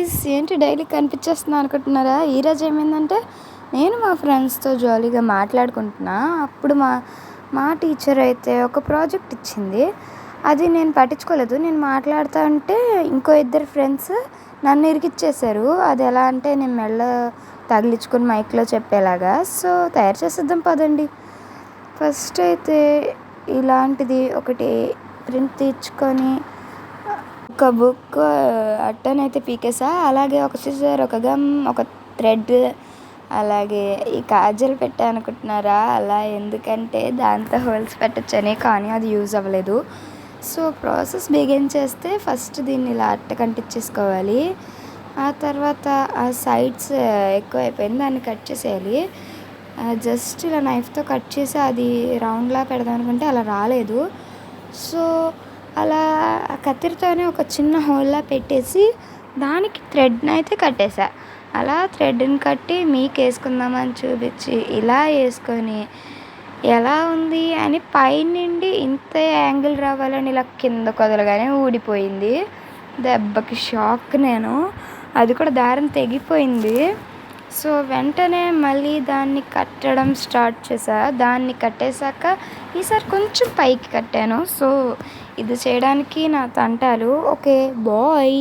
Guys, ఏంటి daily కనిపించేస్తున్నా అనుకుంటున్నారా? ఈరోజు ఏమైందంటే నేను మా ఫ్రెండ్స్తో జాలీగా మాట్లాడుకుంటున్నా. అప్పుడు మా టీచర్ అయితే ఒక ప్రాజెక్ట్ ఇచ్చింది. అది నేను పట్టించుకోలేదు. నేను మాట్లాడుతూ ఉంటే ఇంకో ఇద్దరు ఫ్రెండ్స్ నన్ను ఇరికిచ్చేశారు. అది ఎలా అంటే నేను మెల్ల తగిలించుకొని మైక్లో చెప్పేలాగా. సో తయారు చేసేద్దాం పదండి. ఫస్ట్ అయితే ఇలాంటిది ఒకటి ప్రింట్ తీర్చుకొని ఒక బుక్ అట్టనైతే పీకేసా. అలాగే ఒక సిజర్, ఒక గమ్, ఒక థ్రెడ్, అలాగే ఈ కాజల్ పెట్టా అనుకుంటున్నారా? అలా ఎందుకంటే దాంతో హోల్స్ పెట్టచ్చని, కానీ అది యూజ్ అవ్వలేదు. సో ప్రాసెస్ బిగిన్ చేస్తే ఫస్ట్ దీన్ని ఇలా అట్టకు అంటించేసుకోవాలి. ఆ తర్వాత ఆ సైడ్స్ ఎక్కువ అయిపోయింది, దాన్ని కట్ చేసేయాలి. జస్ట్ ఇలా నైఫ్తో కట్ చేసి అది రౌండ్లా పెడదాం అనుకుంటే అలా రాలేదు. సో అలా కత్తిరితోనే ఒక చిన్న హోల్లా పెట్టేసి దానికి థ్రెడ్ని అయితే కట్టేసా. అలా థ్రెడ్ని కట్టి మీకు వేసుకుందామని చూపించి ఇలా వేసుకొని ఎలా ఉంది అని పైనుండి ఇంత యాంగిల్ రావాలని ఇలా కింద కొదలగానే ఊడిపోయింది. దెబ్బకి షాక్ నేను. అది కూడా దారం తెగిపోయింది. సో వెంటనే మళ్ళీ దాన్ని కట్టడం స్టార్ట్ చేశా. దాన్ని కట్టేశాక ఈసారి కొంచెం పైకి కట్టాను. సో ఇది చేయడానికి నా తంటాలు. Okay bye.